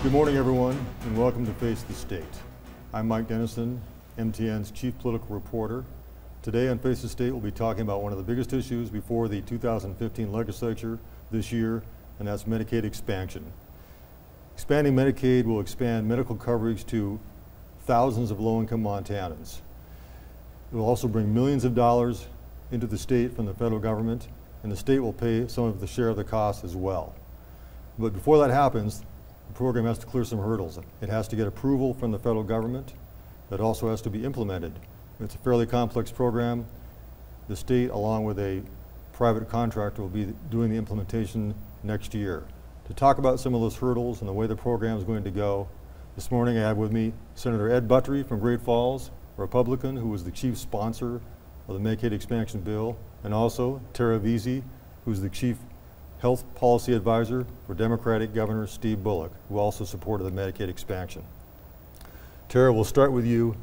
Good morning, everyone, and welcome to Face the State. I'm Mike Dennison, MTN's Chief Political Reporter. Today on Face the State, we'll be talking about one of the biggest issues before the 2015 legislature this year, and that's Medicaid expansion. Expanding Medicaid will expand medical coverage to thousands of low-income Montanans. It will also bring millions of dollars into the state from the federal government, and the state will pay some of the share of the cost as well. But before that happens, the program has to clear some hurdles. It has to get approval from the federal government. It also has to be implemented. It's a fairly complex program. The state, along with a private contractor, will be doing the implementation next year. To talk about some of those hurdles and the way the program is going to go, this morning I have with me Senator Ed Buttrey from Great Falls, a Republican who was the chief sponsor of the Medicaid expansion bill, and also Tara Veazey, who's the chief health policy advisor for Democratic Governor Steve Bullock, who also supported the Medicaid expansion. Tara, we'll start with you.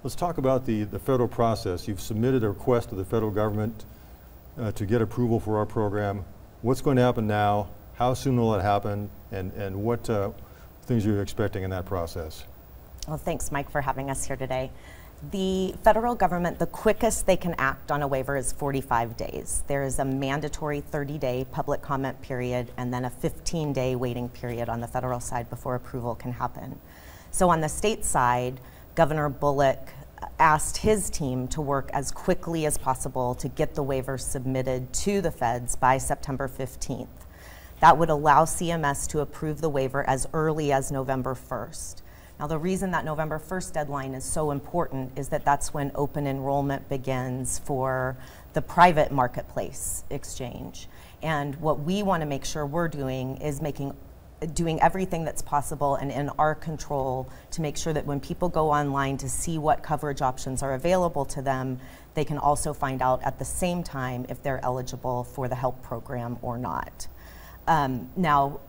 Let's talk about the federal process. You've submitted a request to the federal government to get approval for our program. What's going to happen now? How soon will it happen? And what things are you expecting in that process? Well, thanks, Mike, for having us here today. The federal government, the quickest they can act on a waiver is 45 days. There is a mandatory 30-day public comment period and then a 15-day waiting period on the federal side before approval can happen. So on the state side, Governor Bullock asked his team to work as quickly as possible to get the waiver submitted to the feds by September 15th. That would allow CMS to approve the waiver as early as November 1st. Now, the reason that November 1st deadline is so important is that that's when open enrollment begins for the private marketplace exchange. And what we want to make sure we're doing is doing everything that's possible and in our control to make sure that when people go online to see what coverage options are available to them, they can also find out at the same time if they're eligible for the HELP program or not. Now,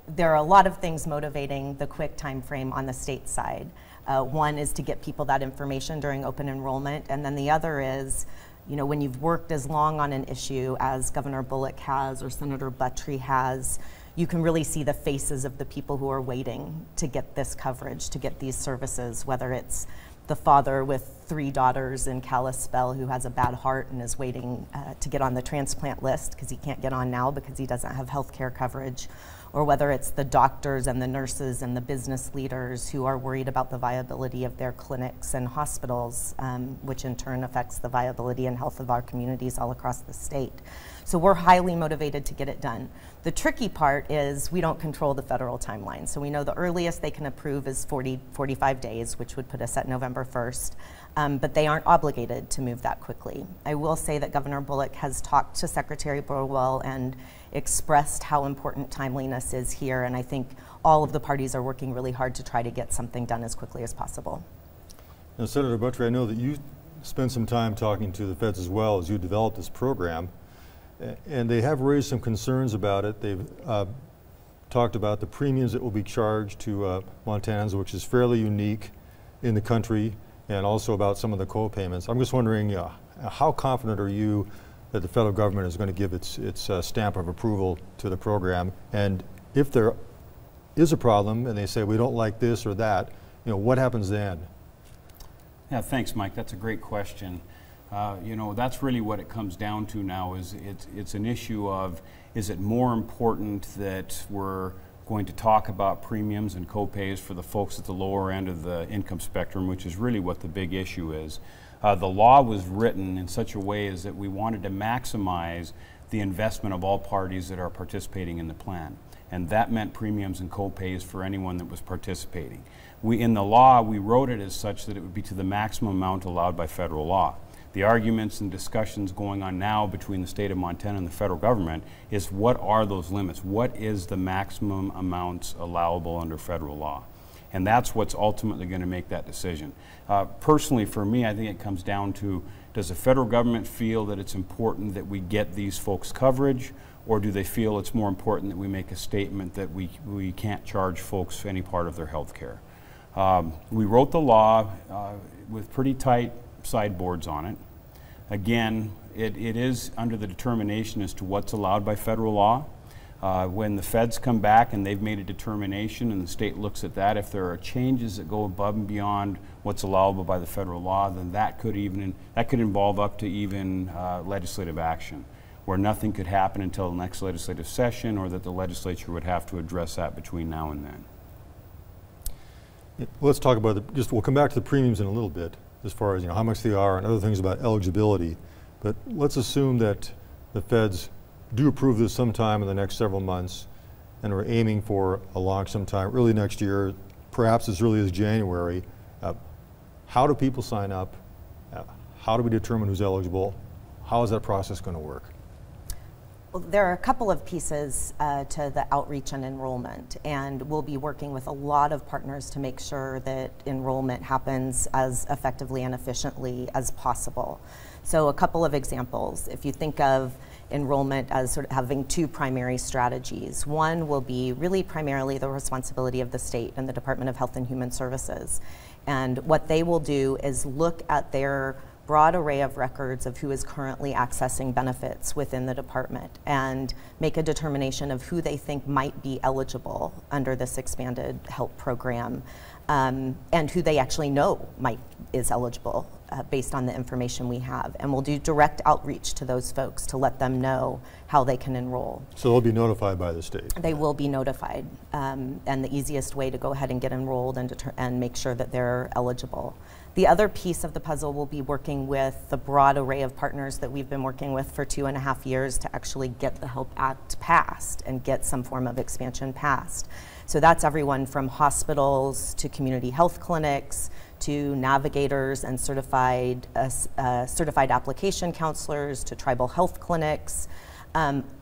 there are a lot of things motivating the quick time frame on the state side. One is to get people that information during open enrollment, and then the other is, you know, when you've worked as long on an issue as Governor Bullock has or Senator Buttrey has, you can really see the faces of the people who are waiting to get this coverage, to get these services, whether it's the father with 3 daughters in Kalispell who has a bad heart and is waiting to get on the transplant list because he can't get on now because he doesn't have health care coverage, or whether it's the doctors and the nurses and the business leaders who are worried about the viability of their clinics and hospitals, which in turn affects the viability and health of our communities all across the state. So we're highly motivated to get it done. The tricky part is we don't control the federal timeline. So we know the earliest they can approve is 45 days, which would put us at November 1st. But they aren't obligated to move that quickly. I will say that Governor Bullock has talked to Secretary Burwell and expressed how important timeliness is here, and I think all of the parties are working really hard to try to get something done as quickly as possible. Now, Senator Buttrey, I know that you spent some time talking to the feds as well as you developed this program, and they have raised some concerns about it. They've talked about the premiums that will be charged to Montanans, which is fairly unique in the country, and also about some of the co-payments. I'm just wondering, how confident are you that the federal government is going to give its stamp of approval to the program? And if there is a problem and they say we don't like this or that, you know, what happens then? Yeah, thanks, Mike. That's a great question. You know, that's really what it comes down to now. Is it's an issue of, is it more important that we're going to talk about premiums and copays for the folks at the lower end of the income spectrum, which is really what the big issue is. The law was written in such a way as that we wanted to maximize the investment of all parties that are participating in the plan. And that meant premiums and copays for anyone that was participating. In the law, we wrote it as such that it would be to the maximum amount allowed by federal law. The arguments and discussions going on now between the state of Montana and the federal government is, what are those limits? What is the maximum amounts allowable under federal law? And that's what's ultimately going to make that decision. Personally, for me, I think it comes down to, does the federal government feel that it's important that we get these folks coverage, or do they feel it's more important that we make a statement that we can't charge folks any part of their health care? We wrote the law with pretty tight sideboards on it. Again, it is under the determination as to what's allowed by federal law. When the feds come back and they've made a determination and the state looks at that, if there are changes that go above and beyond what's allowable by the federal law, then that could involve up to even legislative action, where nothing could happen until the next legislative session, or that the legislature would have to address that between now and then. Let's talk about we'll come back to the premiums in a little bit, as far as how much they are and other things about eligibility. But let's assume that the feds do approve this sometime in the next several months, and we're aiming for a launch sometime early next year, perhaps as early as January. How do people sign up? How do we determine who's eligible? How is that process going to work? Well, there are a couple of pieces to the outreach and enrollment, and we'll be working with a lot of partners to make sure that enrollment happens as effectively and efficiently as possible. So a couple of examples. If you think of enrollment as sort of having two primary strategies. One will be really primarily the responsibility of the state and the Department of Health and Human Services. And what they will do is look at their broad array of records of who is currently accessing benefits within the department and make a determination of who they think might be eligible under this expanded help program, and who they actually know is eligible based on the information we have. And we'll do direct outreach to those folks to let them know how they can enroll. So they'll be notified by the state? They will be notified, and the easiest way to go ahead and get enrolled and make sure that they're eligible. The other piece of the puzzle will be working with the broad array of partners that we've been working with for 2.5 years to actually get the HELP Act passed and get some form of expansion passed. So that's everyone from hospitals to community health clinics to navigators and certified application counselors to tribal health clinics,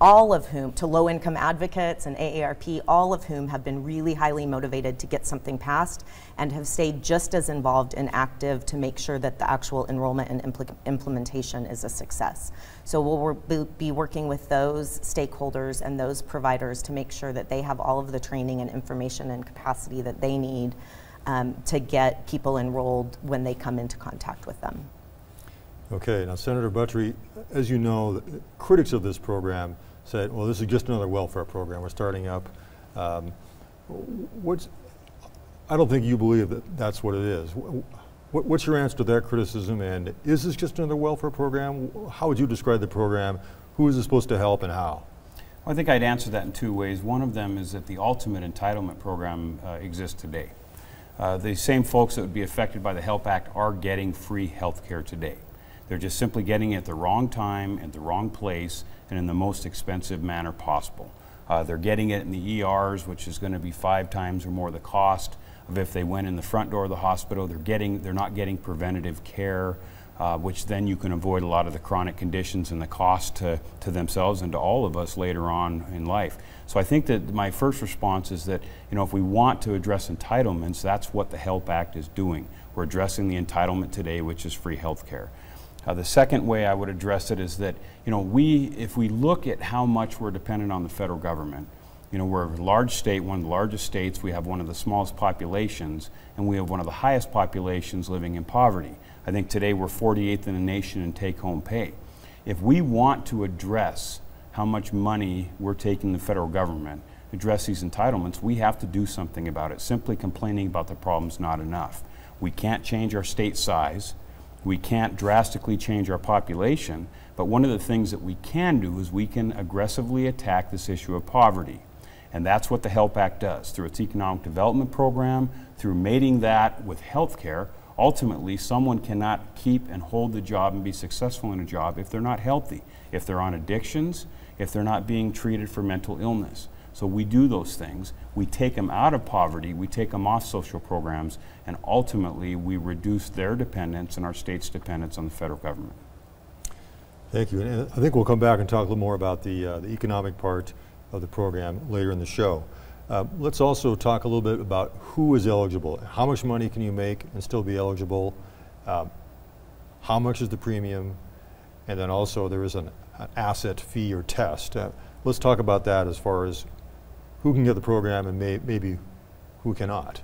all of whom, to low-income advocates and AARP, all of whom have been really highly motivated to get something passed and have stayed just as involved and active to make sure that the actual enrollment and implementation is a success. So we'll be working with those stakeholders and those providers to make sure that they have all of the training and information and capacity that they need to get people enrolled when they come into contact with them. Okay, now Senator Buttrey, as you know, critics of this program said, well, this is just another welfare program we're starting up. I don't think you believe that that's what it is. What's your answer to that criticism, and is this just another welfare program? How would you describe the program? Who is it supposed to help and how? Well, I think I'd answer that in two ways. One of them is that the ultimate entitlement program exists today. The same folks that would be affected by the HELP Act are getting free health care today. They're just simply getting it at the wrong time, at the wrong place, and in the most expensive manner possible. They're getting it in the ERs, which is going to be 5 times or more the cost of if they went in the front door of the hospital. They're not getting preventative care, which then you can avoid a lot of the chronic conditions and the cost to themselves and to all of us later on in life. So I think that my first response is that, if we want to address entitlements, that's what the HELP Act is doing. We're addressing the entitlement today, which is free health care. The second way I would address it is that, if we look at how much we're dependent on the federal government, we're a large state, one of the largest states, we have one of the smallest populations, and we have one of the highest populations living in poverty. I think today we're 48th in the nation in take-home pay. If we want to address how much money we're taking the federal government, address these entitlements, we have to do something about it. Simply complaining about the problem is not enough. We can't change our state size. We can't drastically change our population, but one of the things that we can do is we can aggressively attack this issue of poverty. And that's what the HELP Act does. Through its economic development program, through mating that with health care, ultimately someone cannot keep and hold the job and be successful in a job if they're not healthy, if they're on addictions, if they're not being treated for mental illness. So we do those things. We take them out of poverty, we take them off social programs, and ultimately we reduce their dependence and our state's dependence on the federal government. Thank you. And I think we'll come back and talk a little more about the economic part of the program later in the show. Let's also talk a little bit about who is eligible. How much money can you make and still be eligible? How much is the premium? And then also there is an asset fee or test. Let's talk about that as far as who can get the program and maybe who cannot.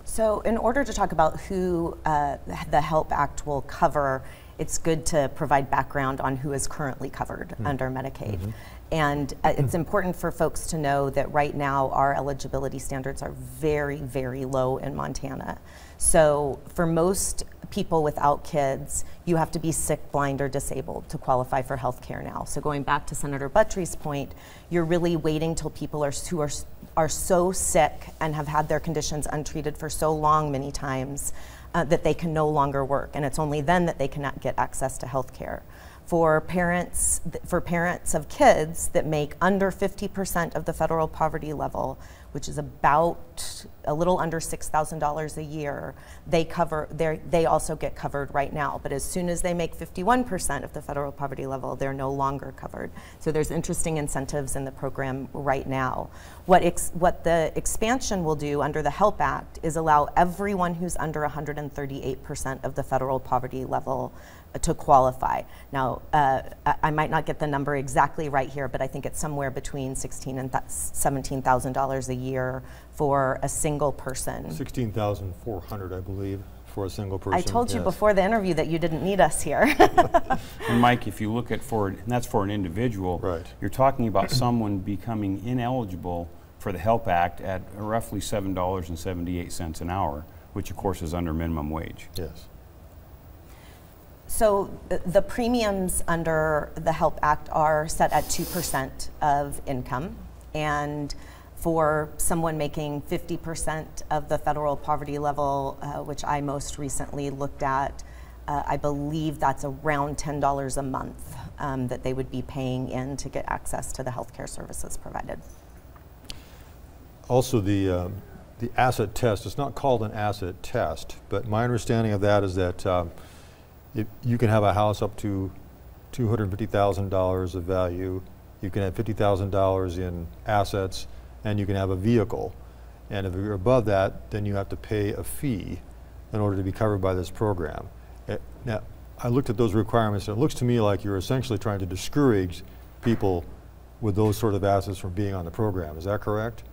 So in order to talk about who the HELP Act will cover, it's good to provide background on who is currently covered under Medicaid. And it's important for folks to know that right now our eligibility standards are very, very low in Montana. So for most people without kids, you have to be sick, blind, or disabled to qualify for health care now. So going back to Senator Buttry's point, you're really waiting till people who are so sick and have had their conditions untreated for so long many times that they can no longer work. And it's only then that they can get access to health care. For parents of kids that make under 50% of the federal poverty level, which is about a little under $6,000 a year, they also get covered right now. But as soon as they make 51% of the federal poverty level, they're no longer covered. So there's interesting incentives in the program right now. What the expansion will do under the HELP Act is allow everyone who's under 138% of the federal poverty level to qualify. Now, I might not get the number exactly right here, but I think it's somewhere between $16,000 and $17,000 a year for a single person. $16,400, I believe, for a single person. I told you before the interview that you didn't need us here. And Mike, if you look at and that's for an individual, right. You're talking about someone becoming ineligible for the HELP Act at roughly $7.78 an hour, which of course is under minimum wage. Yes. So the premiums under the HELP Act are set at 2% of income, and for someone making 50% of the federal poverty level, which I most recently looked at, I believe that's around $10 a month that they would be paying in to get access to the healthcare services provided. Also, the asset test, it's not called an asset test, but my understanding of that is that you can have a house up to $250,000 of value, you can have $50,000 in assets, and you can have a vehicle. And if you're above that, then you have to pay a fee in order to be covered by this program. Now, I looked at those requirements, and it looks to me like you're essentially trying to discourage people with those sort of assets from being on the program. Is that correct?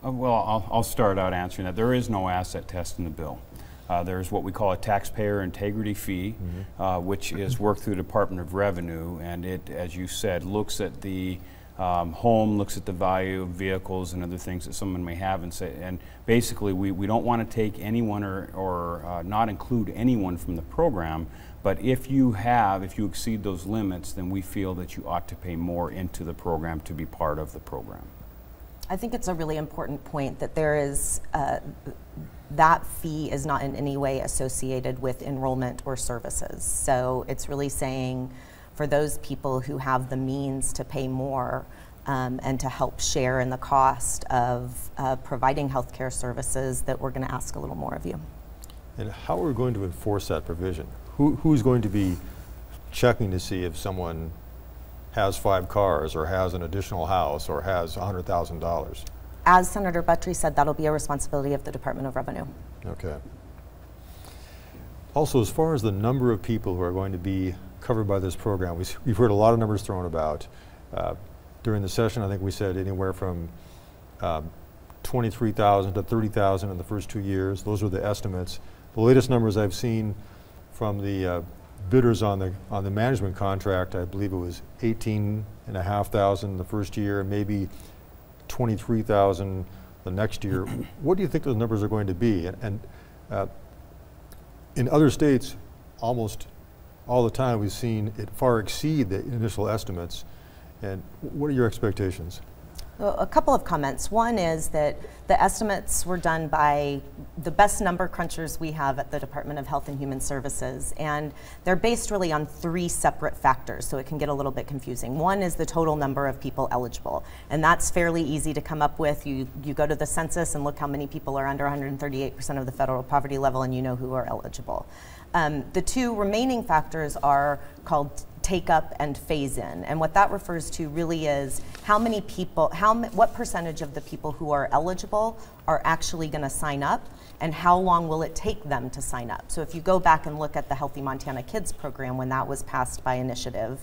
Well, I'll start out answering that. There is no asset test in the bill. There's what we call a taxpayer integrity fee, which is worked through the Department of Revenue, and it, as you said, looks at the home, looks at the value of vehicles and other things that someone may have, and basically we don't want to take anyone or not include anyone from the program, but if you exceed those limits, then we feel that you ought to pay more into the program to be part of the program. I think it's a really important point that there is that fee is not in any way associated with enrollment or services. So it's really saying for those people who have the means to pay more and to help share in the cost of providing healthcare services, that we're going to ask a little more of you. And how are we going to enforce that provision? Who's going to be checking to see if someone has 5 cars or has an additional house or has $100,000? As Senator Buttry said, that'll be a responsibility of the Department of Revenue. Okay. Also, as far as the number of people who are going to be covered by this program, we've heard a lot of numbers thrown about. During the session, I think we said anywhere from 23,000 to 30,000 in the first 2 years. Those are the estimates. The latest numbers I've seen from the bidders on the management contract, I believe it was 18,500 the first year, and maybe 23,000 the next year. What do you think those numbers are going to be? And in other states, almost all the time we've seen it far exceed the initial estimates. And what are your expectations? Well, a couple of comments. One is that the estimates were done by the best number crunchers we have at the Department of Health and Human Services, and they're based really on 3 separate factors, so it can get a little bit confusing. One is the total number of people eligible, and that's fairly easy to come up with. You go to the census and look how many people are under 138% of the federal poverty level, and you know who are eligible. The 2 remaining factors are called take up and phase in, and what that refers to really is how many people, what percentage of the people who are eligible are actually going to sign up, and how long will it take them to sign up. So if you go back and look at the Healthy Montana Kids program when that was passed by initiative,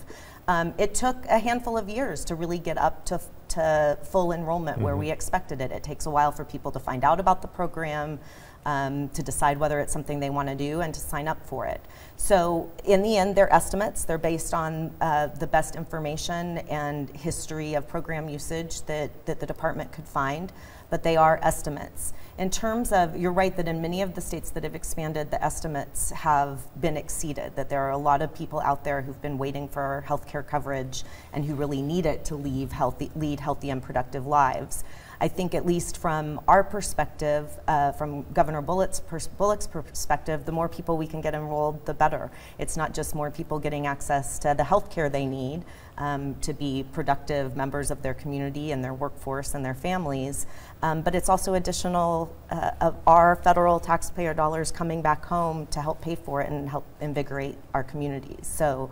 it took a handful of years to really get up to full enrollment where we expected it. It takes a while for people to find out about the program, to decide whether it's something they want to do and to sign up for it. So in the end, they're estimates. They're based on the best information and history of program usage that the department could find, but they are estimates. In terms of, you're right that in many of the states that have expanded, the estimates have been exceeded, that there are a lot of people out there who've been waiting for health care coverage and who really need it to lead healthy and productive lives. I think at least from our perspective, from Governor Bullock's perspective, the more people we can get enrolled, the better. It's not just more people getting access to the health care they need to be productive members of their community and their workforce and their families, but it's also additional of our federal taxpayer dollars coming back home to help pay for it and help invigorate our communities. So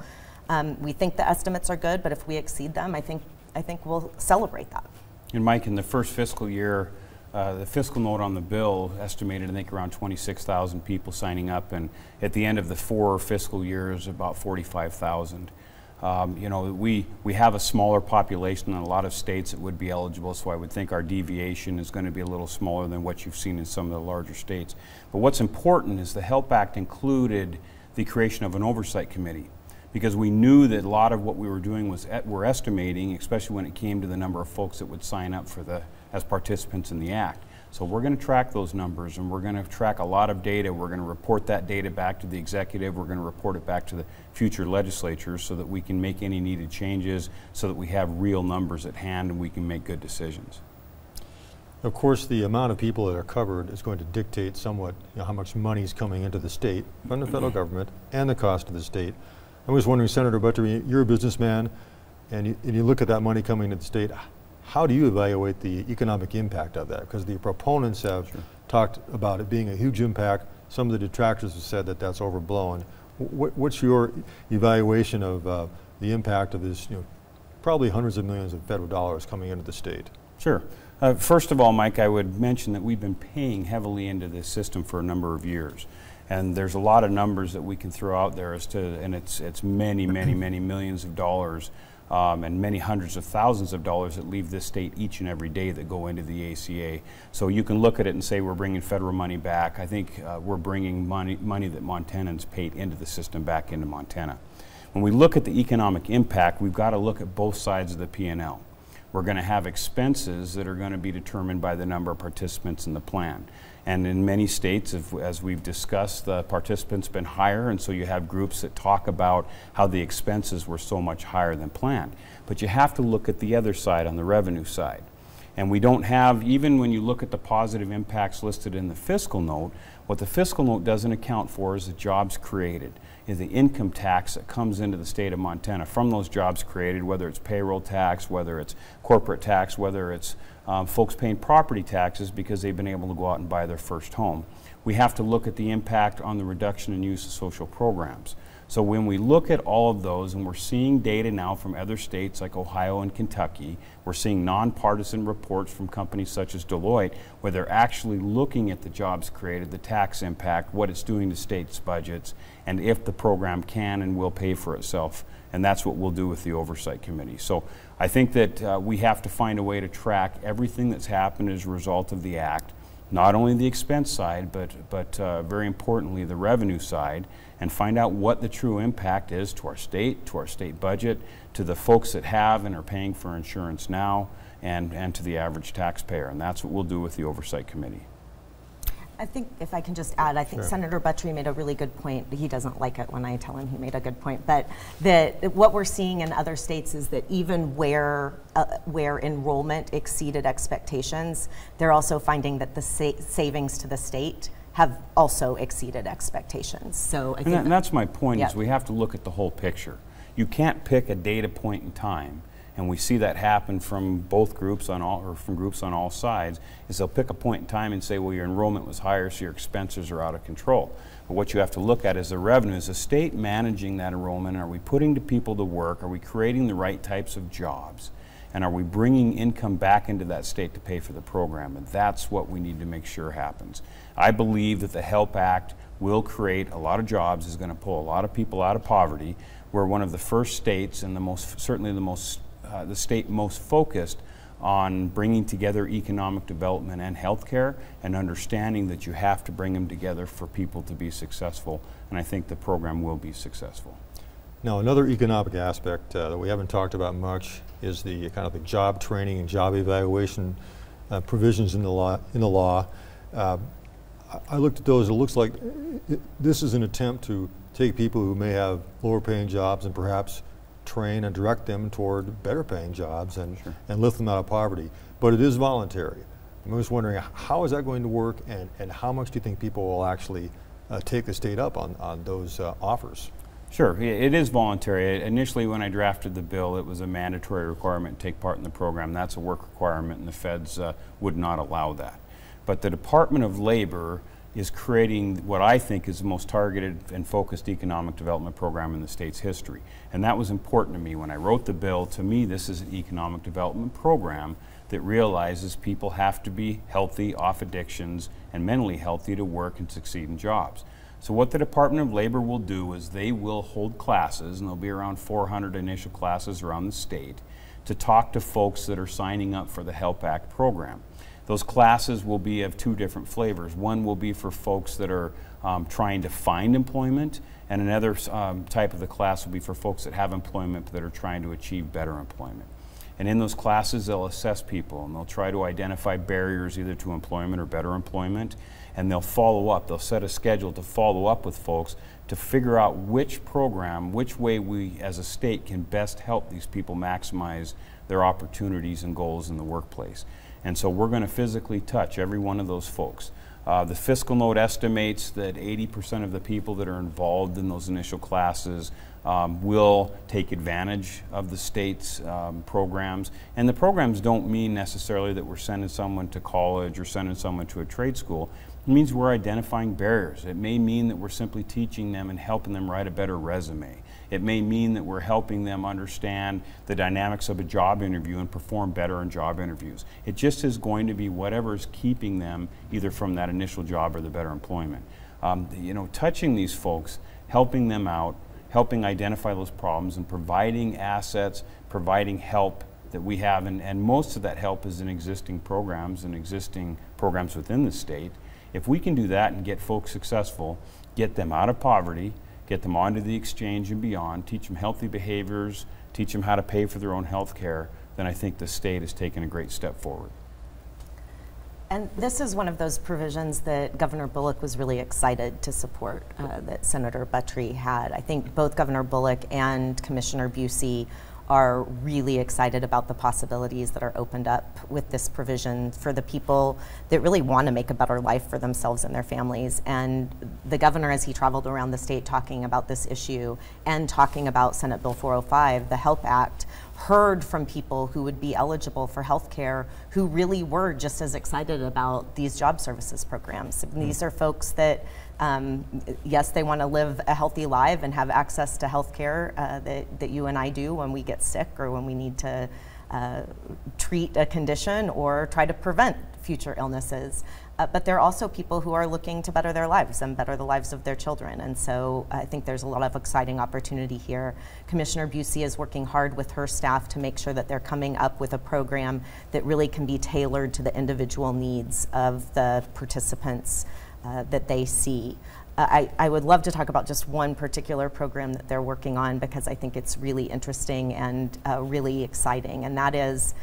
we think the estimates are good, but if we exceed them, I think we'll celebrate that. And Mike, in the first fiscal year, the fiscal note on the bill estimated, I think, around 26,000 people signing up, and at the end of the 4 fiscal years, about 45,000. You know, we have a smaller population in a lot of states that would be eligible, so I would think our deviation is going to be a little smaller than what you've seen in some of the larger states. But what's important is the HELP Act included the creation of an oversight committee, because we knew that a lot of what we were doing was we're estimating, especially when it came to the number of folks that would sign up for as participants in the Act. So we're going to track those numbers, and we're going to track a lot of data. We're going to report that data back to the executive. We're going to report it back to the future legislatures so that we can make any needed changes, so that we have real numbers at hand and we can make good decisions. Of course, the amount of people that are covered is going to dictate somewhat, you know, how much money is coming into the state from the federal government and the cost of the state. I was wondering, Senator Buttrey, you're a businessman, and you look at that money coming to the state. How do you evaluate the economic impact of that? Because the proponents have talked about it being a huge impact. Some of the detractors have said that that's overblown. What's your evaluation of the impact of this, you know, probably hundreds of millions of federal dollars coming into the state? Sure. First of all, Mike, I would mention that we've been paying heavily into this system for a number of years. And there's a lot of numbers that we can throw out there as to, and it's many, many, many millions of dollars and many hundreds of thousands of dollars that leave this state each and every day that go into the ACA. So you can look at it and say we're bringing federal money back. I think we're bringing money that Montanans paid into the system back into Montana. When we look at the economic impact, we've got to look at both sides of the P&L. We're going to have expenses that are going to be determined by the number of participants in the plan. And in many states, as we've discussed, the participants have been higher, and so you have groups that talk about how the expenses were so much higher than planned. But you have to look at the other side, on the revenue side. And we don't have, even when you look at the positive impacts listed in the fiscal note, what the fiscal note doesn't account for is the jobs created, is the income tax that comes into the state of Montana from those jobs created, whether it's payroll tax, whether it's corporate tax, whether it's folks paying property taxes because they've been able to go out and buy their first home. We have to look at the impact on the reduction in use of social programs. So when we look at all of those, and we're seeing data now from other states like Ohio and Kentucky, we're seeing nonpartisan reports from companies such as Deloitte where they're actually looking at the jobs created, the tax impact, what it's doing to states' budgets, and if the program can and will pay for itself. And that's what we'll do with the Oversight Committee. So I think that we have to find a way to track everything that's happened as a result of the Act, not only the expense side, but very importantly the revenue side, and find out what the true impact is to our state budget, to the folks that have and are paying for insurance now, and to the average taxpayer. And that's what we'll do with the Oversight Committee. I think, if I can just add, I think Sure. Senator Buttrey made a really good point. He doesn't like it when I tell him he made a good point, but that what we're seeing in other states is that even where enrollment exceeded expectations, they're also finding that the savings to the state have also exceeded expectations. So I think and that's my point, yeah. is we have to look at the whole picture. You can't pick a data point in time, and we see that happen from both groups from groups on all sides, is they'll pick a point in time and say, well, your enrollment was higher, so your expenses are out of control. But what you have to look at is the revenue. Is the state managing that enrollment? Are we putting the people to work? Are we creating the right types of jobs? And are we bringing income back into that state to pay for the program? And that's what we need to make sure happens. I believe that the HELP Act will create a lot of jobs, is going to pull a lot of people out of poverty. We're one of the first states, and certainly the state most focused on bringing together economic development and healthcare, and understanding that you have to bring them together for people to be successful. And I think the program will be successful. Now, another economic aspect that we haven't talked about much is the kind of the job training and job evaluation provisions in the law. I looked at those. It looks like this is an attempt to take people who may have lower paying jobs and perhaps train and direct them toward better paying jobs and, Sure. and lift them out of poverty. But it is voluntary. I'm just wondering, how is that going to work, and how much do you think people will actually take the state up on those offers? Sure, it is voluntary. Initially, when I drafted the bill, it was a mandatory requirement to take part in the program. That's a work requirement, and the feds would not allow that. But the Department of Labor is creating what I think is the most targeted and focused economic development program in the state's history. And that was important to me when I wrote the bill. To me, this is an economic development program that realizes people have to be healthy, off addictions, and mentally healthy to work and succeed in jobs. So what the Department of Labor will do is they will hold classes, and there'll be around 400 initial classes around the state, to talk to folks that are signing up for the HELP Act program. Those classes will be of two different flavors. One will be for folks that are trying to find employment, and another type of the class will be for folks that have employment but that are trying to achieve better employment. And in those classes, they'll assess people, and they'll try to identify barriers either to employment or better employment, and they'll follow up. They'll set a schedule to follow up with folks to figure out which program, which way we as a state can best help these people maximize their opportunities and goals in the workplace. And so we're going to physically touch every one of those folks. The fiscal note estimates that 80% of the people that are involved in those initial classes will take advantage of the state's programs. And the programs don't mean necessarily that we're sending someone to college or sending someone to a trade school. It means we're identifying barriers. It may mean that we're simply teaching them and helping them write a better resume. It may mean that we're helping them understand the dynamics of a job interview and perform better in job interviews. It just is going to be whatever is keeping them either from that initial job or the better employment. You know, touching these folks, helping them out, helping identify those problems, and providing assets, providing help that we have, and most of that help is in existing programs and existing programs within the state. If we can do that and get folks successful, get them out of poverty, get them onto the exchange and beyond, teach them healthy behaviors, teach them how to pay for their own health care, then I think the state has taken a great step forward. And this is one of those provisions that Governor Bullock was really excited to support, that Senator Buttry had. I think both Governor Bullock and Commissioner Busey are really excited about the possibilities that are opened up with this provision for the people that really want to make a better life for themselves and their families. And the governor, as he traveled around the state talking about this issue and talking about Senate Bill 405, the HELP Act, heard from people who would be eligible for health care who really were just as excited about these job services programs. These are folks that yes, they want to live a healthy life and have access to health care that you and I do when we get sick or when we need to treat a condition or try to prevent future illnesses. But there are also people who are looking to better their lives and better the lives of their children. And so I think there's a lot of exciting opportunity here. Commissioner Busey is working hard with her staff to make sure that they're coming up with a program that really can be tailored to the individual needs of the participants that they see. I would love to talk about just one particular program that they're working on because I think it's really interesting and really exciting, and that is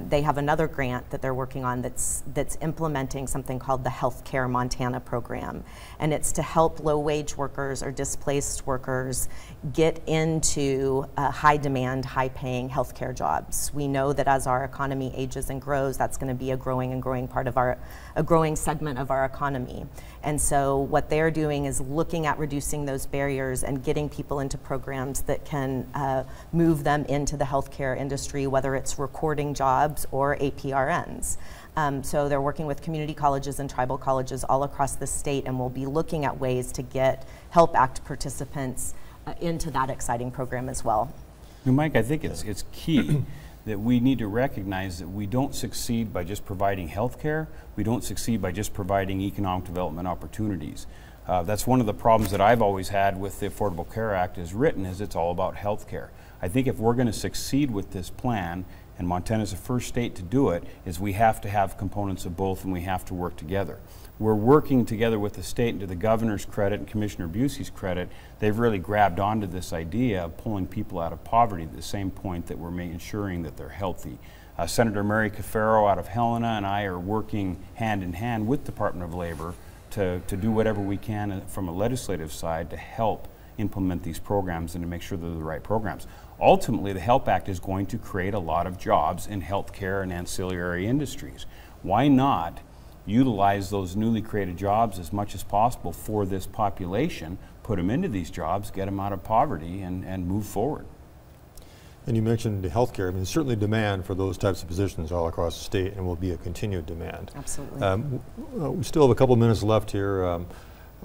they have another grant that they're working on that's implementing something called the Healthcare Montana program, and it's to help low-wage workers or displaced workers get into high-demand, high-paying healthcare jobs. We know that as our economy ages and grows, that's going to be a growing part of a growing segment of our economy. And so what they're doing is looking at reducing those barriers and getting people into programs that can move them into the healthcare industry, whether it's recording jobs or APRNs. So they're working with community colleges and tribal colleges all across the state, and we'll be looking at ways to get HELP Act participants into that exciting program as well. Mike, I think it's key that we need to recognize that we don't succeed by just providing health care. We don't succeed by just providing economic development opportunities. That's one of the problems that I've always had with the Affordable Care Act as written, is it's all about health care. I think if we're going to succeed with this plan, and Montana's the first state to do it, is we have to have components of both and we have to work together. We're working together with the state, and to the governor's credit and Commissioner Busey's credit, they've really grabbed onto this idea of pulling people out of poverty at the same point that we're ensuring that they're healthy. Senator Mary Cafaro out of Helena and I are working hand in hand with Department of Labor to do whatever we can from a legislative side to help implement these programs and to make sure they're the right programs. Ultimately, the HELP Act is going to create a lot of jobs in healthcare and ancillary industries. Why not utilize those newly created jobs as much as possible for this population, put them into these jobs, get them out of poverty, and move forward? And you mentioned healthcare. I mean, there's certainly demand for those types of positions all across the state, and will be a continued demand. Absolutely. We still have a couple minutes left here.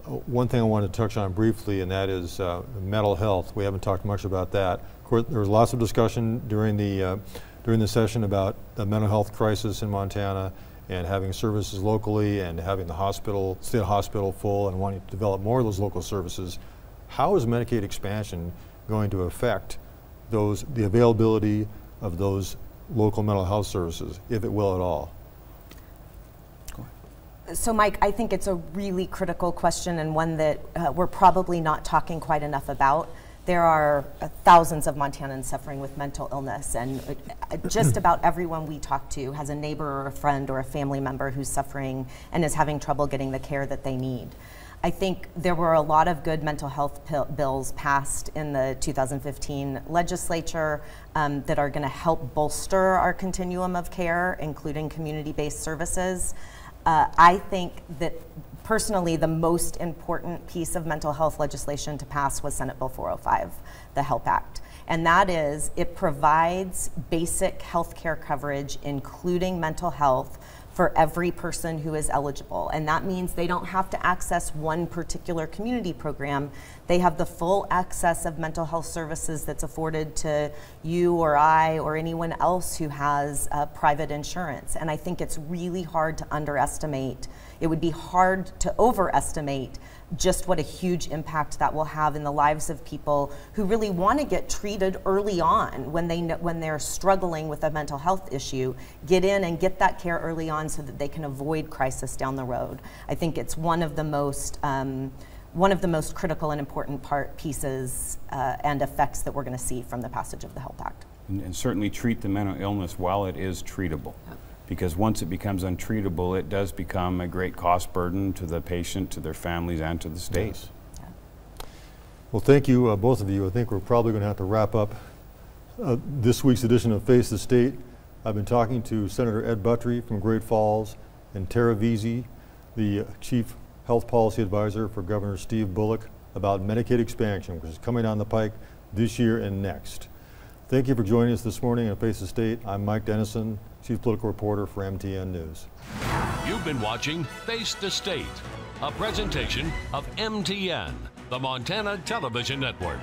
One thing I wanted to touch on briefly, and that is mental health. We haven't talked much about that. Of course, there was lots of discussion during the session about the mental health crisis in Montana, and having services locally, and having the state hospital full, and wanting to develop more of those local services. How is Medicaid expansion going to affect the availability of those local mental health services, if it will at all? So Mike, I think it's a really critical question, and one that we're probably not talking quite enough about. There are thousands of Montanans suffering with mental illness, and just about everyone we talk to has a neighbor or a friend or a family member who's suffering and is having trouble getting the care that they need. I think there were a lot of good mental health bills passed in the 2015 legislature that are going to help bolster our continuum of care, including community-based services. I think that personally, the most important piece of mental health legislation to pass was Senate Bill 405, the HELP Act. And that is, it provides basic health care coverage, including mental health, for every person who is eligible. And that means they don't have to access one particular community program. They have the full access of mental health services that's afforded to you or I or anyone else who has private insurance. And I think it's really hard to underestimate. It would be hard to overestimate just what a huge impact that will have in the lives of people who really want to get treated early on when they're struggling with a mental health issue. Get in and get that care early on so that they can avoid crisis down the road. I think it's one of the most critical and important pieces and effects that we're going to see from the passage of the HELP Act. And certainly treat the mental illness while it is treatable. Yep. Because once it becomes untreatable, it does become a great cost burden to the patient, to their families, and to the state. Yes. Yeah. Well, thank you, both of you. I think we're probably going to have to wrap up this week's edition of Face the State. I've been talking to Senator Ed Buttrey from Great Falls, and Tara Veazey, the Chief Health Policy Advisor for Governor Steve Bullock, about Medicaid expansion, which is coming down the pike this year and next. Thank you for joining us this morning on Face the State. I'm Mike Dennison, Chief Political Reporter for MTN News. You've been watching Face the State, a presentation of MTN, the Montana Television Network.